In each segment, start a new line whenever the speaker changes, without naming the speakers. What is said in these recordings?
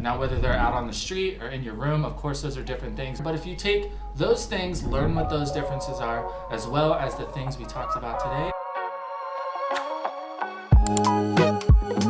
Now, whether they're out on the street or in your room, of course, those are different things. But if you take those things, learn what those differences are, as well as the things we talked about today.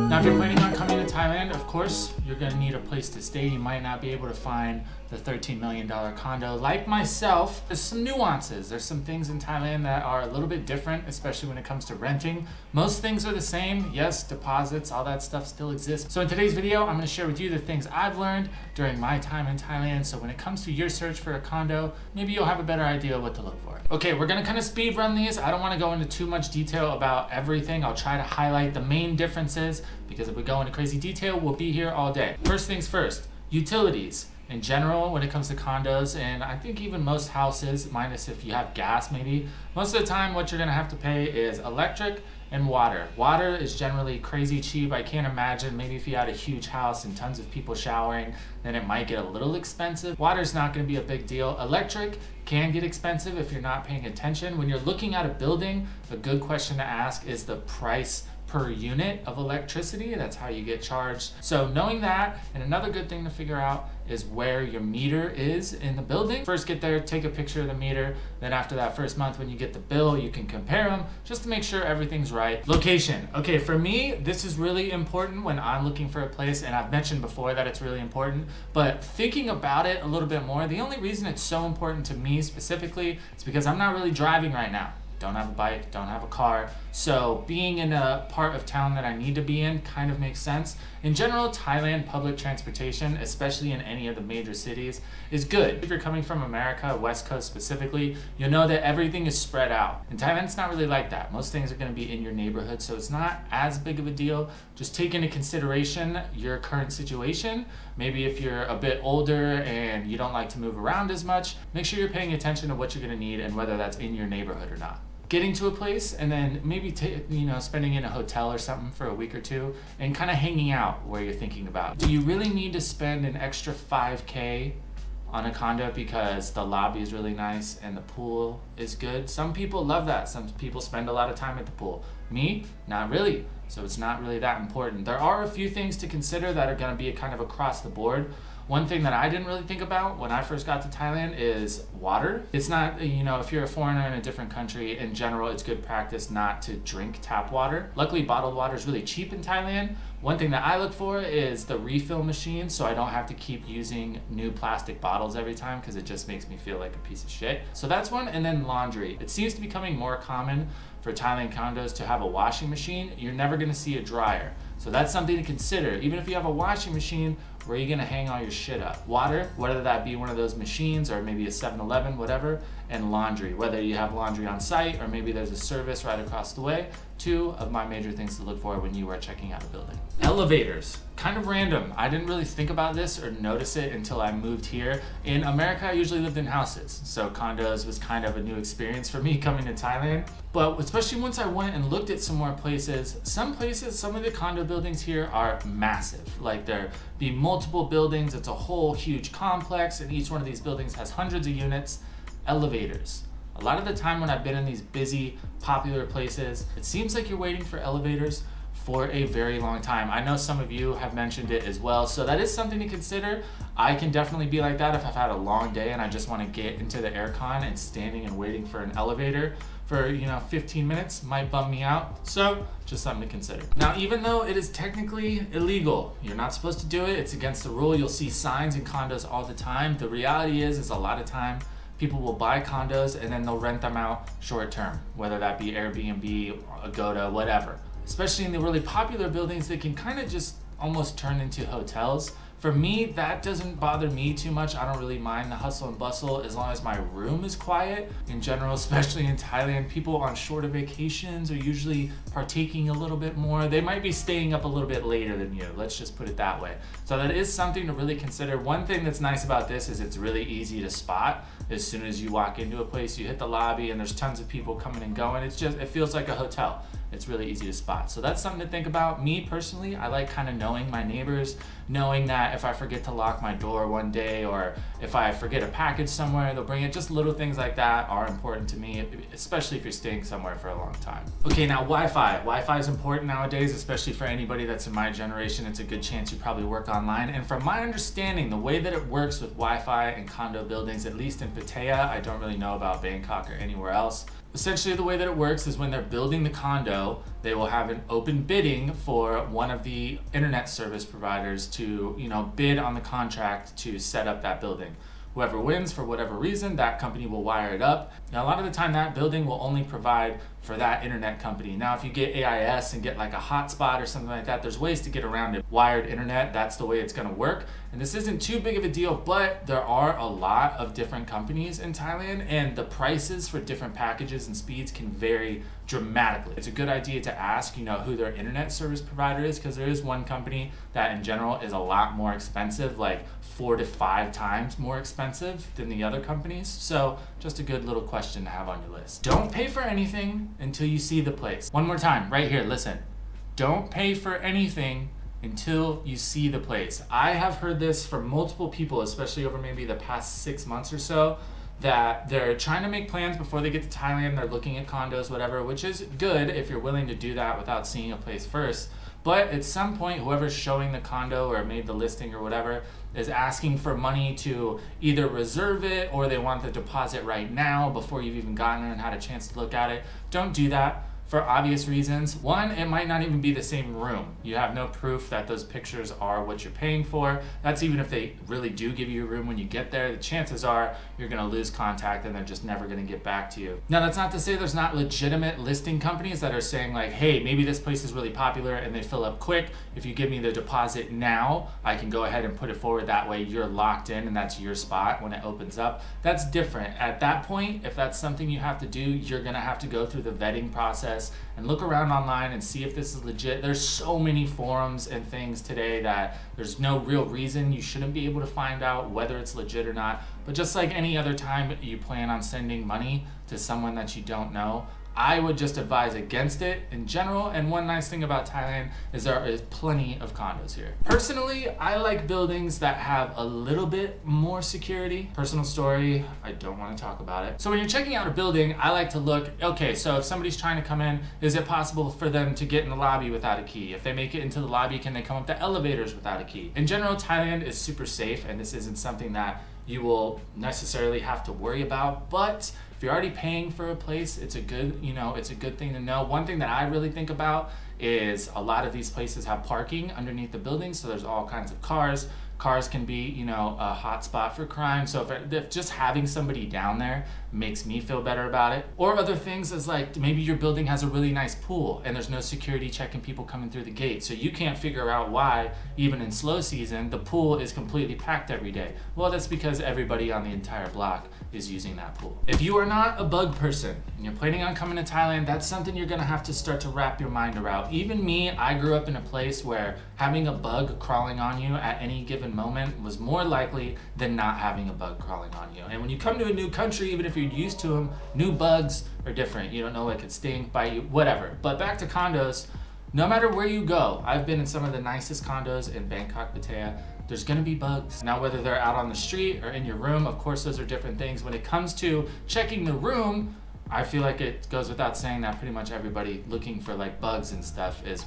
Now, if you're planning on coming to Thailand, of course, you're gonna need a place to stay. You might not be able to find the $13 million condo. Like myself, there's some nuances. There's some things in Thailand that are a little bit different, especially when it comes to renting. Most things are the same. Yes, deposits, all that stuff still exists. So in today's video, I'm gonna share with you the things I've learned during my time in Thailand. So when it comes to your search for a condo, maybe you'll have a better idea what to look for. Okay, we're gonna kind of speed run these. I don't wanna go into too much detail about everything. I'll try to highlight the main differences because if we go into crazy detail, we'll be here all day. First things first, utilities. In general, when it comes to condos, and I think even most houses, minus if you have gas maybe, most of the time what you're gonna have to pay is electric and water. Water is generally crazy cheap. I can't imagine, maybe if you had a huge house and tons of people showering, then it might get a little expensive. Water's not gonna be a big deal. Electric can get expensive if you're not paying attention. When you're looking at a building, a good question to ask is the price per unit of electricity. That's how you get charged. So knowing that, and another good thing to figure out is where your meter is in the building. First get there, take a picture of the meter. Then after that first month when you get the bill, you can compare them just to make sure everything's right. Location. Okay, for me, this is really important when I'm looking for a place, and I've mentioned before that it's really important, but thinking about it a little bit more, the only reason it's so important to me specifically is because I'm not really driving right now. Don't have a bike, don't have a car. So being in a part of town that I need to be in kind of makes sense. In general, Thailand public transportation, especially in any of the major cities, is good. If you're coming from America, West Coast specifically, you'll know that everything is spread out. In Thailand, it's not really like that. Most things are gonna be in your neighborhood, so it's not as big of a deal. Just take into consideration your current situation. Maybe if you're a bit older and you don't like to move around as much, make sure you're paying attention to what you're gonna need and whether that's in your neighborhood or not. Getting to a place and then maybe spending in a hotel or something for a week or two and kind of hanging out where you're thinking about. Do you really need to spend an extra $5K on a condo because the lobby is really nice and the pool is good? Some people love that. Some people spend a lot of time at the pool. Me, not really. So it's not really that important. There are a few things to consider that are going to be kind of across the board. One thing that I didn't really think about when I first got to Thailand is water. It's not, if you're a foreigner in a different country, in general, it's good practice not to drink tap water. Luckily, bottled water is really cheap in Thailand. One thing that I look for is the refill machine, so I don't have to keep using new plastic bottles every time because it just makes me feel like a piece of shit. So that's one, and then laundry. It seems to be becoming more common for Thailand condos to have a washing machine. You're never gonna see a dryer. So that's something to consider. Even if you have a washing machine, where are you gonna hang all your shit up? Water, whether that be one of those machines or maybe a 7-Eleven, whatever, and laundry, whether you have laundry on site or maybe there's a service right across the way. Two of my major things to look for when you are checking out a building. Elevators, kind of random. I didn't really think about this or notice it until I moved here. In America, I usually lived in houses, so condos was kind of a new experience for me coming to Thailand. But especially once I went and looked at some more places, some of the condo buildings here are massive. Like there be multiple buildings, it's a whole huge complex, and each one of these buildings has hundreds of units. Elevators. A lot of the time when I've been in these busy, popular places, it seems like you're waiting for elevators for a very long time. I know some of you have mentioned it as well, so that is something to consider. I can definitely be like that if I've had a long day and I just want to get into the aircon, and standing and waiting for an elevator for 15 minutes might bum me out. So just something to consider. Now, even though it is technically illegal, you're not supposed to do it, it's against the rule. You'll see signs in condos all the time. The reality is a lot of time people will buy condos and then they'll rent them out short term, whether that be Airbnb, Agoda, whatever. Especially in the really popular buildings, they can kind of just almost turn into hotels. For me, that doesn't bother me too much. I don't really mind the hustle and bustle as long as my room is quiet. In general, especially in Thailand, people on shorter vacations are usually partaking a little bit more. They might be staying up a little bit later than you. Let's just put it that way. So that is something to really consider. One thing that's nice about this is it's really easy to spot. As soon as you walk into a place, you hit the lobby and there's tons of people coming and going. It feels like a hotel. it's really easy to spot. So that's something to think about. Me personally, I like kind of knowing my neighbors, knowing that if I forget to lock my door one day, or if I forget a package somewhere, they'll bring it. Just little things like that are important to me, especially if you're staying somewhere for a long time. Okay, now Wi-Fi. Wi-Fi is important nowadays, especially for anybody that's in my generation. It's a good chance you probably work online. And from my understanding, the way that it works with Wi-Fi in condo buildings, at least in Pattaya, I don't really know about Bangkok or anywhere else. Essentially, the way that it works is when they're building the condo, they will have an open bidding for one of the internet service providers to, bid on the contract to set up that building. Whoever wins, for whatever reason, that company will wire it up. Now, a lot of the time, that building will only provide for that internet company. Now, if you get AIS and get like a hotspot or something like that, there's ways to get around it. Wired internet, that's the way it's gonna work. And this isn't too big of a deal, but there are a lot of different companies in Thailand, and the prices for different packages and speeds can vary dramatically. It's a good idea to ask, who their internet service provider is, because there is one company that in general is a lot more expensive, like 4 to 5 times more expensive than the other companies. So just a good little question to have on your list. Don't pay for anything until you see the place. One more time, right here, listen. Don't pay for anything until you see the place. I have heard this from multiple people, especially over maybe the past 6 months or so, that they're trying to make plans before they get to Thailand. They're looking at condos, whatever, which is good if you're willing to do that without seeing a place first. But at some point, whoever's showing the condo or made the listing or whatever is asking for money to either reserve it, or they want the deposit right now before you've even gotten there and had a chance to look at it. Don't do that, for obvious reasons. One, it might not even be the same room. You have no proof that those pictures are what you're paying for. That's even if they really do give you a room when you get there. The chances are you're gonna lose contact and they're just never gonna get back to you. Now, that's not to say there's not legitimate listing companies that are saying like, hey, maybe this place is really popular and they fill up quick. If you give me the deposit now, I can go ahead and put it forward. That way you're locked in and that's your spot when it opens up. That's different. At that point, if that's something you have to do, you're gonna have to go through the vetting process and look around online and see if this is legit. There's so many forums and things today that there's no real reason you shouldn't be able to find out whether it's legit or not. But just like any other time you plan on sending money to someone that you don't know, I would just advise against it in general. And one nice thing about Thailand is there is plenty of condos here. Personally, I like buildings that have a little bit more security. Personal story, I don't want to talk about it. So when you're checking out a building, I like to look, okay, so if somebody's trying to come in, is it possible for them to get in the lobby without a key? If they make it into the lobby, can they come up the elevators without a key? In general, Thailand is super safe, and this isn't something that you will necessarily have to worry about, but if you're already paying for a place, it's a good, it's a good thing to know. One thing that I really think about is a lot of these places have parking underneath the buildings, so there's all kinds of cars. Cars can be, a hot spot for crime. So if just having somebody down there makes me feel better about it. Or other things is like maybe your building has a really nice pool and there's no security checking people coming through the gate. So you can't figure out why, even in slow season, the pool is completely packed every day. Well, that's because everybody on the entire block is using that pool. If you are not a bug person and you're planning on coming to Thailand, that's something you're gonna have to start to wrap your mind around. Even me, I grew up in a place where having a bug crawling on you at any given moment was more likely than not having a bug crawling on you. And when you come to a new country, even if you're used to them, new bugs are different. You don't know, it could sting, bite you, whatever. But back to condos, no matter where you go, I've been in some of the nicest condos in Bangkok, Pattaya, there's gonna be bugs. Now, whether they're out on the street or in your room, of course, those are different things. When it comes to checking the room, I feel like it goes without saying that pretty much everybody looking for like bugs and stuff is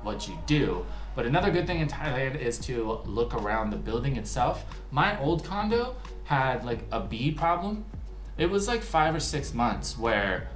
what you do. But another good thing in Thailand is to look around the building itself. My old condo had like a bee problem. It was like 5 or 6 months where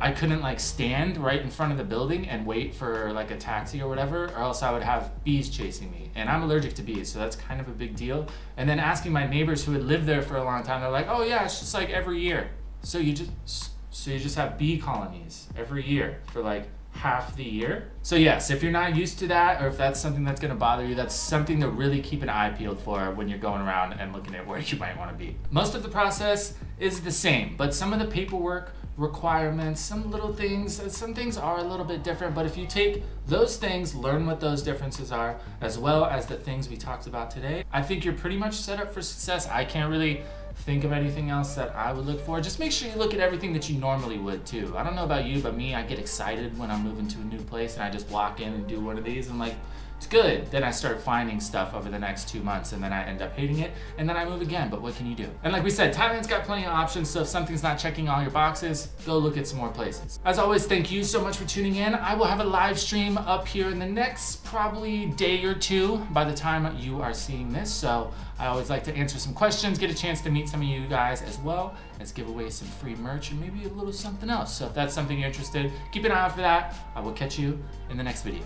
I couldn't like stand right in front of the building and wait for like a taxi or whatever, or else I would have bees chasing me. And I'm allergic to bees, so that's kind of a big deal. And then asking my neighbors who had lived there for a long time, they're like, oh yeah, it's just like every year. So you just have bee colonies every year for like half the year. So yes, if you're not used to that, or if that's something that's gonna bother you, that's something to really keep an eye peeled for when you're going around and looking at where you might wanna be. Most of the process is the same, but some of the paperwork requirements, some little things, some things are a little bit different, but if you take those things, learn what those differences are, as well as the things we talked about today, I think you're pretty much set up for success. I can't really think of anything else that I would look for. Just make sure you look at everything that you normally would too. I don't know about you, but me, I get excited when I'm moving to a new place and I just walk in and do one of these and I'm like, it's good. Then I start finding stuff over the next 2 months and then I end up hating it and then I move again, but what can you do? And like we said, Thailand's got plenty of options, so if something's not checking all your boxes, go look at some more places. As always, thank you so much for tuning in. I will have a live stream up here in the next probably day or two by the time you are seeing this, so I always like to answer some questions, get a chance to meet some of you guys as well as give away some free merch and maybe a little something else. So if that's something you're interested, keep an eye out for that. I will catch you in the next video.